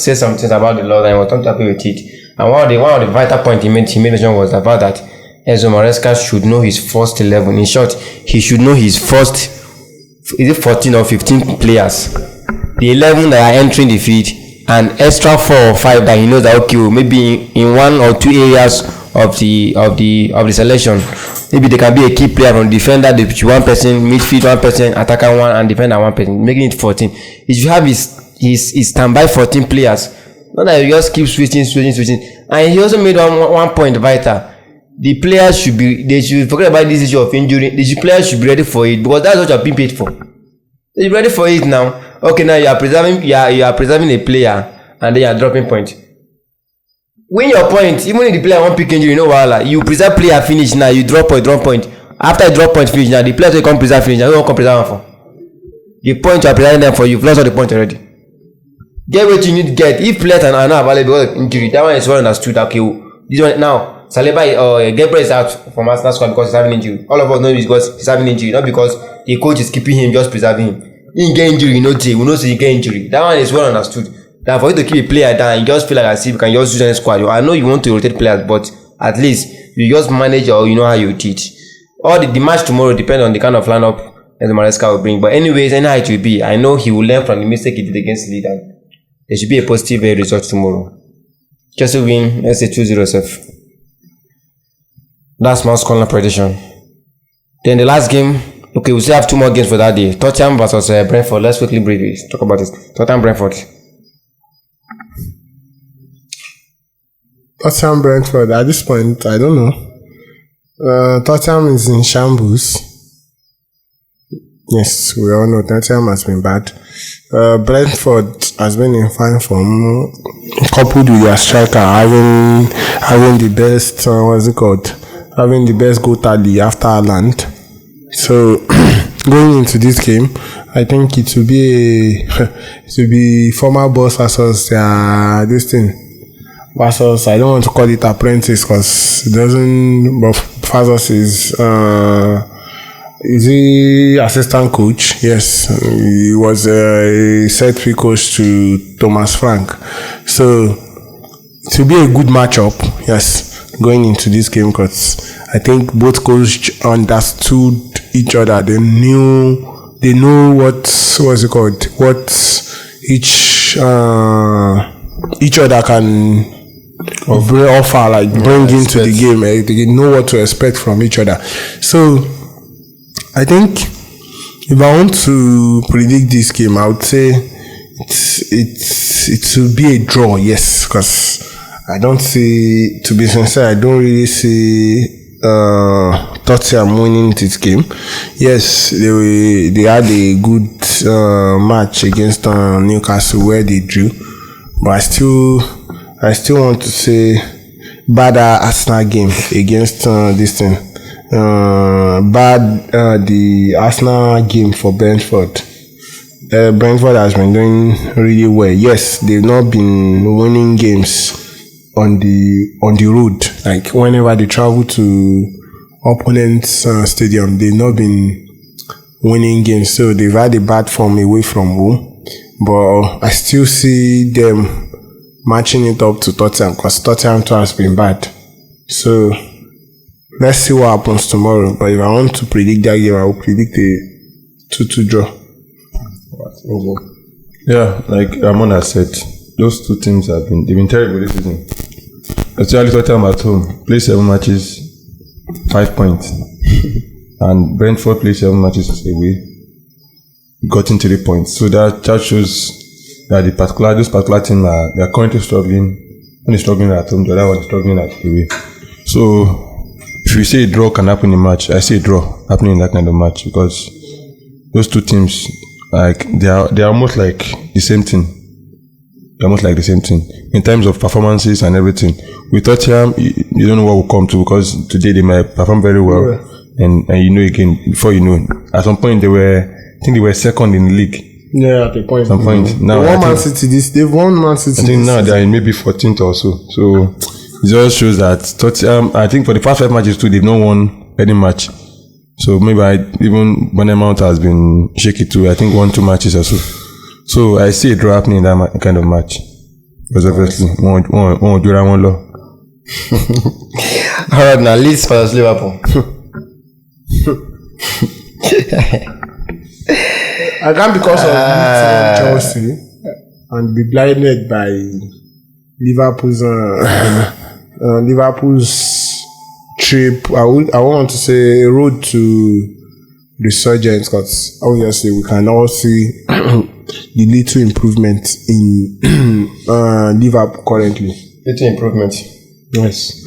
said something about the loss and he was not happy with it. And one of the vital points he made mention was about that Enzo Maresca should know his first 11. In short, he should know his first 14 or 15 players. The 11 that are entering the field and extra 4 or 5 that he knows that okay, maybe in 1 or 2 areas of the selection, maybe they can be a key player from defender, the 1 person, midfield 1 person, attacker 1, and defender 1 person, making it 14. If you have his standby 14 players, not that you just keep switching. And he also made one point vital. The players they should forget about this issue of injury. The players should be ready for it because that's what you are being paid for. They should be ready for it now. Okay, now you are preserving a player and then you are dropping point. Win your point, even if the player won't pick injury, you know what? You preserve player finish now, you drop point. After you drop point finish now, the players will come preserve finish now. You won't come preserve them for. The point you are preserving them for, you've lost all the points already. Get what you need to get. If players are not available because of injury, that one is well understood. Okay, this one now, Saliba or Gabriel is out from Arsenal squad because he's having injury. All of us know it's because he's having injury, not because the coach is keeping him, just preserving him. He get injury, we know he get injury. That one is well understood. That for you to keep a player down, you just feel like as if you can just use any squad. I know you want to rotate players, but at least you just manage or you know how you teach. All the match tomorrow depends on the kind of lineup that the Maresca will bring. But anyways, anyhow it will be, I know he will learn from the mistake he did against Leeds. There should be a positive result tomorrow. Chelsea win, let's say 2-0 safe. That's my scoreline prediction. Then the last game, okay, we still have 2 more games for that day. Tottenham versus Brentford. Let's quickly talk about this. Tottenham Brentford. Tottenham Brentford, at this point, I don't know. Tottenham is in shambles. Yes, we all know Tottenham has been bad. Brentford has been in fine form, coupled with their striker having the best, having the best goal tally after Haaland. So going into this game, I think it will be former boss versus this thing. Versus, I don't want to call it apprentice because it doesn't, but versus is he assistant coach? Yes, he was a set pick coach to Thomas Frank. So it will be a good matchup, yes, going into this game because I think both coaches understood each other. They know what each other can offer, like bring into the game. They know what to expect from each other. So I think if I want to predict this game, I would say it will be a draw, yes, because I don't see, to be sincere, I don't really see Tottenham winning this game. Yes, they had a good match against Newcastle where they drew, but I still want to say bad Arsenal game against this thing. The Arsenal game for Brentford. Brentford has been doing really well. Yes, they've not been winning games on the road. Like whenever they travel to opponents' stadium, they've not been winning games. So they've had a bad form away from home. But I still see them matching it up to Tottenham because Tottenham too has been bad. So let's see what happens tomorrow. But if I want to predict that game, I will predict a 2-2 draw. Yeah, like Ramon has said, those two teams they've been terrible this season. Especially Tottenham at home, play 7 matches, 5 points, and Brentford play 7 matches away, gotten 3 points. So that shows that those particular teams they are currently struggling. One is struggling at home, the other one is struggling at away. So if you say a draw can happen in a match, I say a draw happening in that kind of match because those two teams, like they are almost like the same thing. They're almost like the same thing in terms of performances and everything. With Tottenham, you don't know what will come to because today they might perform very well, and again before you know, at some point they were second in the league. Yeah, at a point. Some point now, they've won Man City. I think now they are in maybe 14th or so. So it just shows that Tottenham, I think for the past 5 matches too, they've not won any match. So maybe even Bournemouth has been shaky too. I think 1-2 matches or so. So I see a draw happening in that kind of match. Because obviously, one do that one law. Alright, now Leeds versus Liverpool. I can't because of Chelsea and be blinded by Liverpool's trip. I want to say road to resurgence because obviously we can all see the little improvement in Liverpool currently. Little improvement. Yes.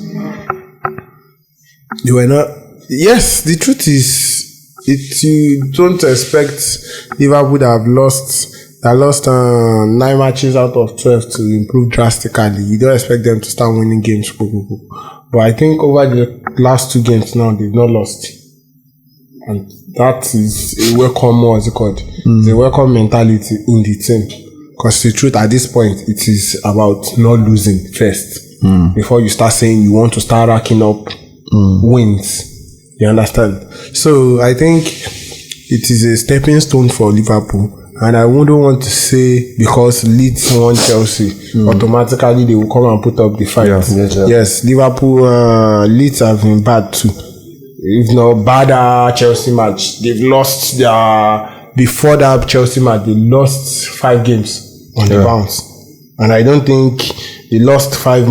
They were not. Yes, the truth is, you don't expect Liverpool that lost 9 matches out of 12 to improve drastically. You don't expect them to start winning games. But I think over the last 2 games now, they've not lost. And that is a welcome, what's it called? It's a welcome mentality in the team. Because the truth at this point, it is about not losing first. Before you start saying you want to start racking up wins. You understand? So I think it is a stepping stone for Liverpool. And I wouldn't want to say because Leeds won Chelsea, automatically they will come and put up the fight. Yes, Liverpool, Leeds have been bad too. If not bad Chelsea match, they've lost before that Chelsea match, they lost 5 games on the bounce. And I don't think they lost 4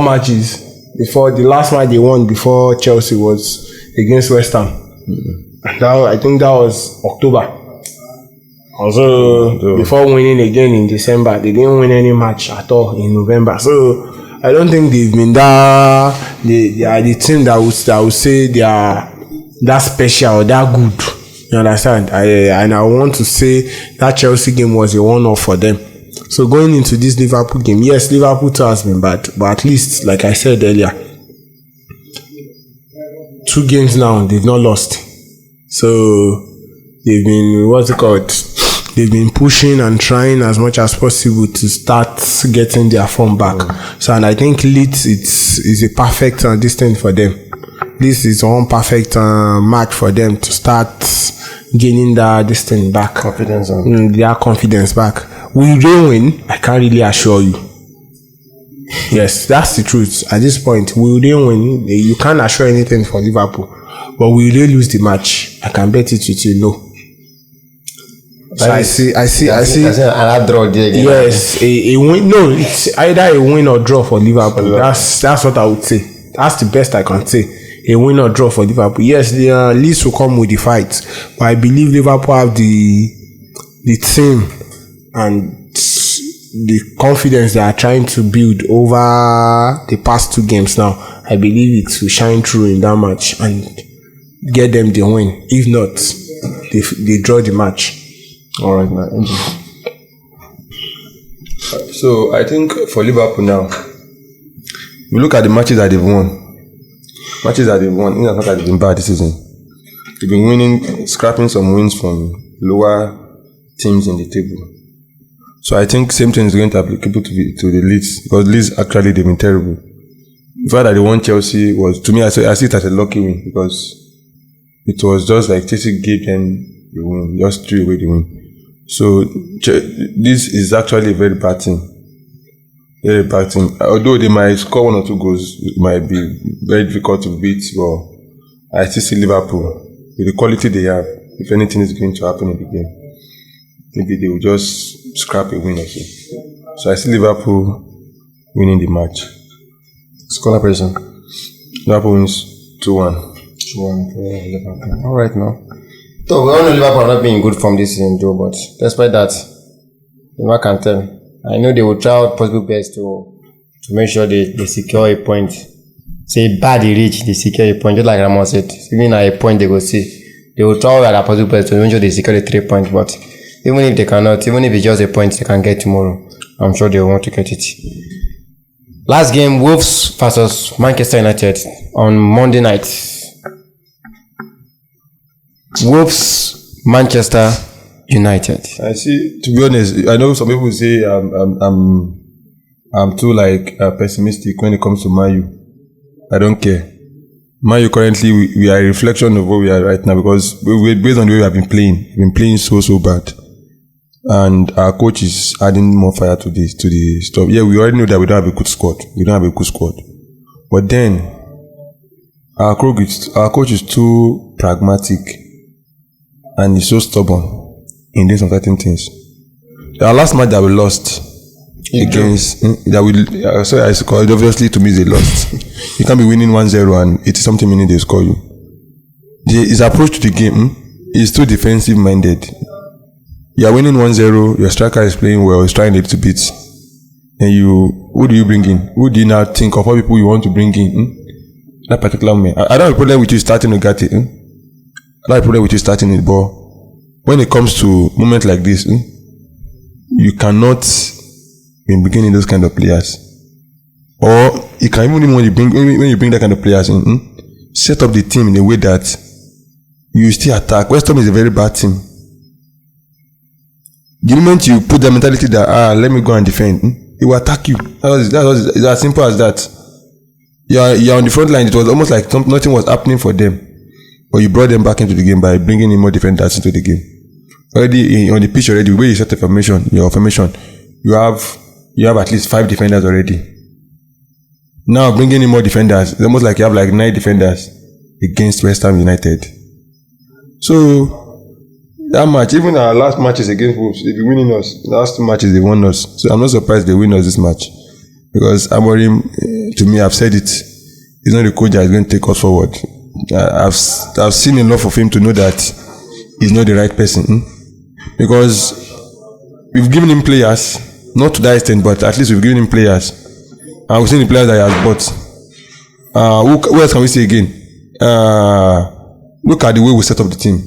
matches before the last match they won before Chelsea was against West Ham. And I think that was October. Also, before winning again in December, they didn't win any match at all in November. So I don't think they've been they are the team that would say they are that special or that good. You understand? And I want to say that Chelsea game was a one-off for them. So going into this Liverpool game, yes, Liverpool too has been bad, but at least, like I said earlier, 2 games now they've not lost. So they've been they've been pushing and trying as much as possible to start getting their form back. So, and I think Leeds is a perfect distance for them. This is one perfect match for them to start gaining their distance back. Their confidence back. Will they win? I can't really assure you. Yes, that's the truth. At this point, will they win? You can't assure anything for Liverpool. But will they lose the match? I can bet it with you, no. So I see another draw there again. Yes, a win. No, it's either a win or draw for Liverpool. That's what I would say. That's the best I can say. A win or draw for Liverpool. Yes, the Leeds will come with the fight, but I believe Liverpool have the team and the confidence they are trying to build over the past 2 games now, I believe it will shine through in that match and get them the win. If not, they draw the match. All right, man. So I think for Liverpool now, we look at the matches that they've won. It's not that they've been bad this season. They've been winning, scrapping some wins from lower teams in the table. So I think same thing is going to be applicable to the Leeds, because Leeds actually they've been terrible. The fact that they won Chelsea was, to me, I see it as a lucky win, because it was just like Chelsea gave them the win, just threw away the win. So this is actually a very bad team. Very bad team. Although they might score 1 or 2 goals, it might be very difficult to beat, but I still see Liverpool with the quality they have. If anything is going to happen in the game, maybe they will just scrap a win or so. So I see Liverpool winning the match. Score prediction. Liverpool wins 2-1. 2-1 for Liverpool. All right, now. So we all know Liverpool are not being good from this season, Joe. But despite that, no one can tell. I know they will try out possible best to make sure they secure a point. Say bad they reach, they secure a point. Just like Ramon said, even at a point they go see. They will try out at possible best to make sure they secure the 3 points. But even if they cannot, even if it's just a point they can get tomorrow, I'm sure they will want to get it. Last game, Wolves versus Manchester United on Monday night. Wolves, Manchester United. I see. To be honest, I know some people say I'm too pessimistic when it comes to Man U. I don't care. Man U currently we are a reflection of where we are right now, because based on the way we have been playing, we've been playing so bad, and our coach is adding more fire to the stuff. Yeah, we already know that we don't have a good squad. But then our coach is too pragmatic, and he's so stubborn in doing some certain things. Our last match that we lost against obviously to me they lost. You can't be winning 1-0 and 80 something minutes they score you. His approach to the game is too defensive minded. You are winning 1-0, your striker is playing well, he's trying a little bit, and who do you bring in? Who do you now think of what people you want to bring in? That particular man. I don't have a problem with you starting Ugarte. I don't have a problem with you starting it, but when it comes to moments like this, you cannot be beginning those kind of players. Or you can even when you bring that kind of players in, set up the team in a way that you still attack. West Ham is a very bad team. The moment you put the mentality that let me go and defend, it will attack you. It's as simple as that. You're on the front line. It was almost like nothing was happening for them. But you brought them back into the game by bringing in more defenders into the game. Already on the pitch already, where you set your formation, you have at least 5 defenders already. Now bringing in more defenders, it's almost like you have 9 defenders against West Ham United. So that match, even our last matches against Wolves, they've been winning us. The last 2 matches they won us. So I'm not surprised they win us this match, because Amorim, to me, I've said it, he's not the coach that is going to take us forward. I've seen enough of him to know that he's not the right person, because we've given him players, not to that extent, but at least we've given him players, and we've seen the players that he has bought. Who else can we say again? Look at the way we set up the team.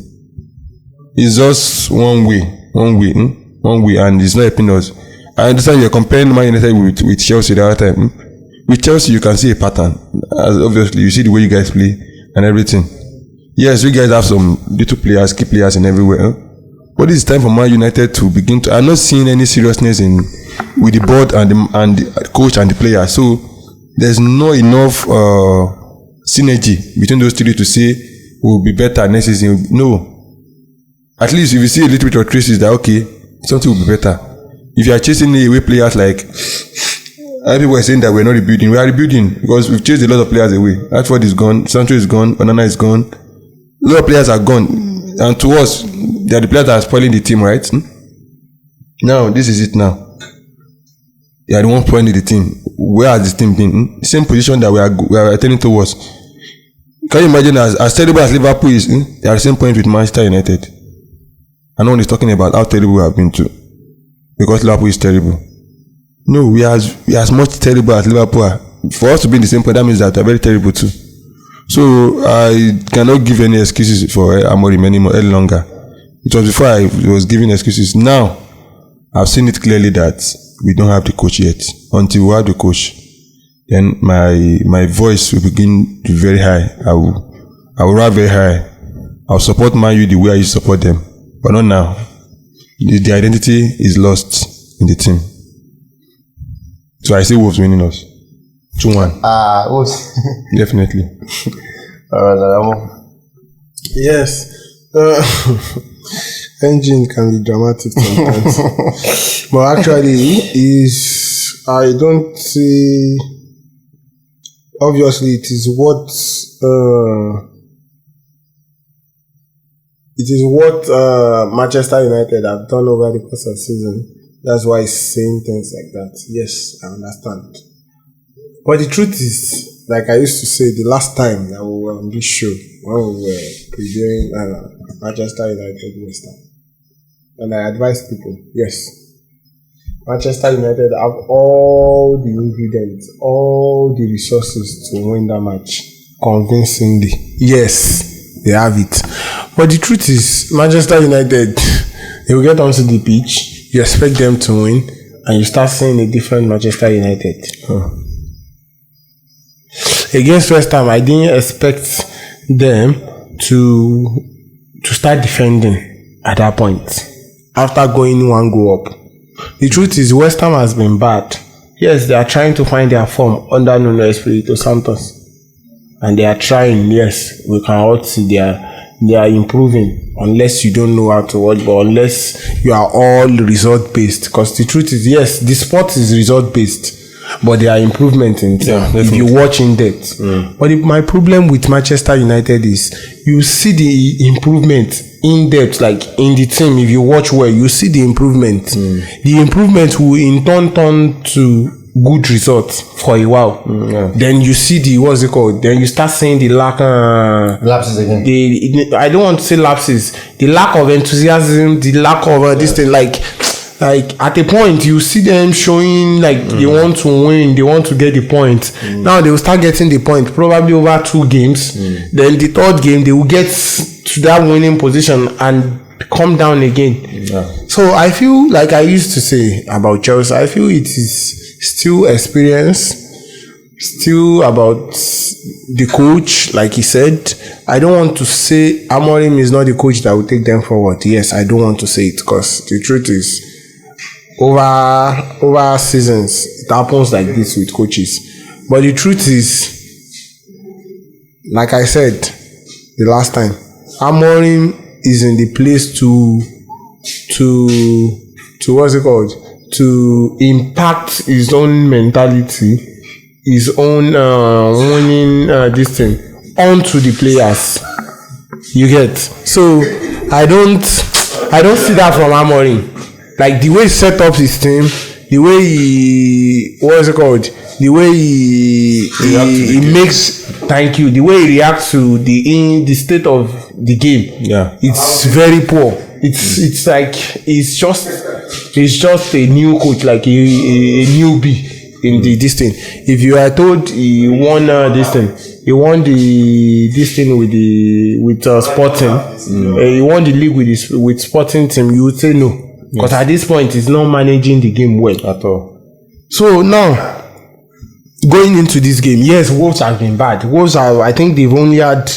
It's just one way, and it's not helping us. I understand you're comparing Man United with Chelsea the other time. With Chelsea, you can see a pattern. Obviously, you see the way you guys play and everything. Yes, you guys have some little players, key players in everywhere. But it's time for Man United to begin to. I'm not seeing any seriousness with the board and the coach and the players. So there's not enough synergy between those 3 to say we'll be better next season. No. At least if you see a little bit of traces that okay, something will be better. If you are chasing away players other people are saying that we're not rebuilding. We are rebuilding because we've chased a lot of players away. Ashford is gone, Sancho is gone, Onana is gone. A lot of players are gone. And to us, they are the players that are spoiling the team, right? Now, this is it now. They are the ones spoiling the team. Where has this team been? Same position that we are attending towards. Can you imagine as terrible as Liverpool is, they are the same point with Manchester United. And no one is talking about how terrible we have been too. Because Liverpool is terrible. No, we are as much terrible as Liverpool are. For us to be in the same point, that means that we are very terrible too. So I cannot give any excuses for Amorim anymore any longer. It was before I was giving excuses. Now I've seen it clearly that we don't have the coach yet. Until we have the coach, then my voice will begin to be very high. I will ride very high. I'll support Man U the way I used to support them, but not now. The identity is lost in the team. So I see Wolves winning us 2-1. Wolves. Definitely. Yes. Engine can be dramatic sometimes. But actually, I don't see. Obviously, it is what Manchester United have done over the course of the season. That's why it's saying things like that. Yes, I understand. But the truth is, like I used to say the last time that we were on this show, when we were previewing Manchester United West Ham, and I advised people, yes, Manchester United have all the ingredients, all the resources to win that match convincingly. Yes, they have it. But the truth is, Manchester United, they will get onto the pitch, you expect them to win, and you start seeing a different Manchester United. Against West Ham, I didn't expect them to start defending at that point after going one goal up. The truth is, West Ham has been bad. Yes, they are trying to find their form under Nuno Espirito Santos, and they are trying. Yes, we can all see they are improving. Unless you don't know how to watch, but unless you are all result based, because the truth is, yes, the sport is result based, but there are improvements in it if you watch in depth. But my problem with Manchester United is you see the improvement in depth, like in the team. If you watch well, you see the improvement. The improvement will in turn to good results for a while. Then you see then you start seeing the lack Lapses again. I don't want to say lapses, the lack of enthusiasm, the lack of this thing, like at a point you see them showing like they want to win, they want to get the point. Now they will start getting the point probably over 2 games. Then the third game they will get to that winning position and come down again. So I feel like I used to say about Chelsea, I feel it is still experience, still about the coach. Like he said, I don't want to say Amorim is not the coach that will take them forward. Yes, I don't want to say it, because the truth is, over seasons it happens like this with coaches. But the truth is, like I said the last time, Amorim is in the place to to impact his own mentality, his own winning this thing onto the players. You get? So I don't see that from Amorim. Like the way he set up his team, the way the way he makes, the way he reacts to the state of the game. Yeah, it's very poor. It's like it's just a new coach, like a newbie in this thing. If you are told he won this thing, he won this thing with Sporting, he won the league with Sporting team, you would say no, because at this point he's not managing the game well at all. So now going into this game, yes, Wolves have been bad. I think they've only had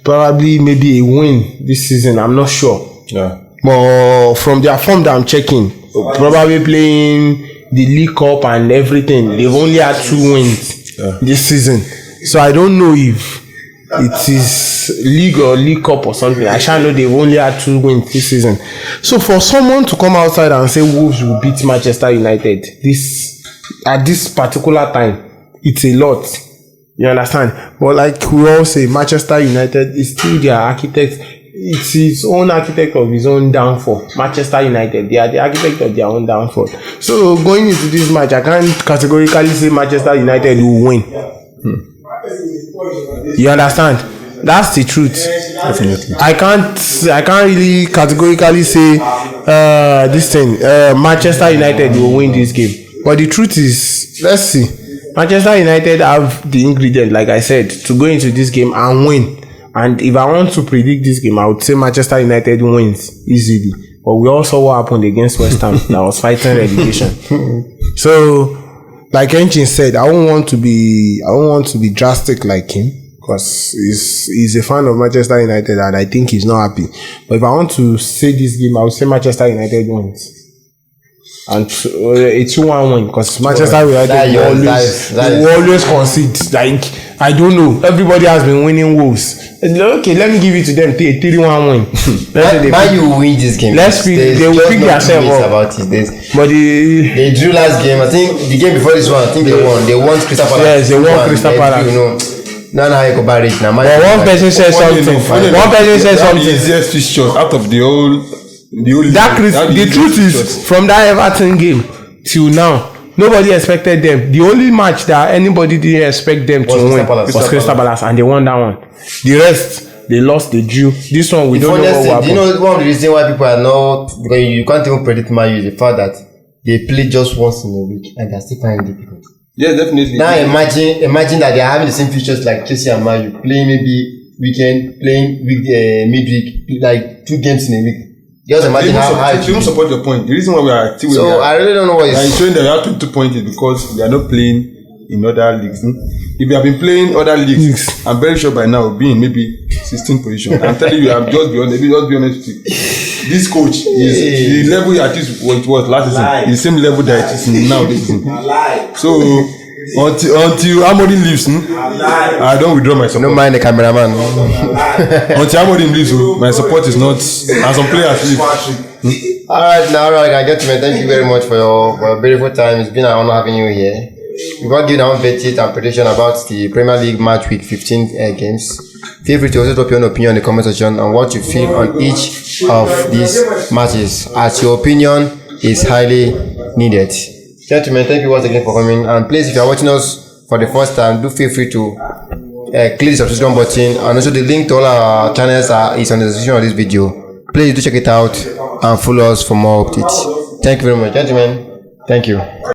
probably maybe a win this season. I'm not sure. Yeah. But from their form that I'm checking, probably playing the League Cup and everything, they've only had 2 wins this season. So I don't know if it is League or League Cup or something. I shall know they've only had 2 wins this season. So for someone to come outside and say Wolves will beat Manchester United at this particular time, it's a lot. You understand? But like we all say, Manchester United is still their architect. It's his own architect of his own downfall. Manchester United, they are the architect of their own downfall. So going into this match, I can't categorically say Manchester United will win. You understand? That's the truth. Definitely. I can't really categorically say Manchester United will win this game. But the truth is, let's see. Manchester United have the ingredient, like I said, to go into this game and win. And if I want to predict this game, I would say Manchester United wins easily. But we all saw what happened against West Ham that was fighting relegation. So, like Enchin said, I don't want to be drastic like him, because he's a fan of Manchester United and I think he's not happy. But if I want to say this game, I would say Manchester United wins. And a 2-1 win, because Manchester United will always concede. Like, I don't know. Everybody has been winning Wolves. Okay, let me give it to them. 3-1 win. Man, you win this game. They will pick themselves up. But they drew last game. I think the game before this one, I think they won. They won Crystal Palace. Yes, they won Crystal Palace. No, I go buy it now. But one person said something. One person said something. The easiest fixtures out of the whole. The truth is, from that Everton game till now, nobody expected them. The only match that anybody didn't expect them to win was Crystal Palace, and they won that one. The rest, they lost, they drew. This one, we don't know what will happen. Do you know one of the reasons why people are not, because you can't even predict Man U, is the fact that they play just once in a week and they're still finding it difficult. Yeah, definitely. Now imagine that they are having the same features like Chelsea and Man U, playing maybe weekend, playing midweek, like 2 games in a week. Just imagine how it even support your point. The reason why we are active, so I really don't know what is showing that we have 22 points is because we are not playing in other leagues. If we have been playing other leagues, I'm very sure by now we'll be in maybe 16th position. I'm telling you, I'm just be honest with you. This coach is the level at least what it was last season, the same level that it is now this season. So until Amorim leaves, I don't withdraw my support. No mind the cameraman. Until Amorim leaves, my support is not. And some players leave. Alright, gentlemen, thank you very much for your beautiful time. It's been an honor having you here. We've got given our verdict and prediction about the Premier League match week 15 games. Feel free to also drop your own opinion in the comment section on what you feel on each of these matches, as your opinion is highly needed. Gentlemen, thank you once again for coming, and please, if you are watching us for the first time, do feel free to click the subscription button, and also the link to all our channels is on the description of this video. Please do check it out and follow us for more updates. Thank you very much, gentlemen. Thank you.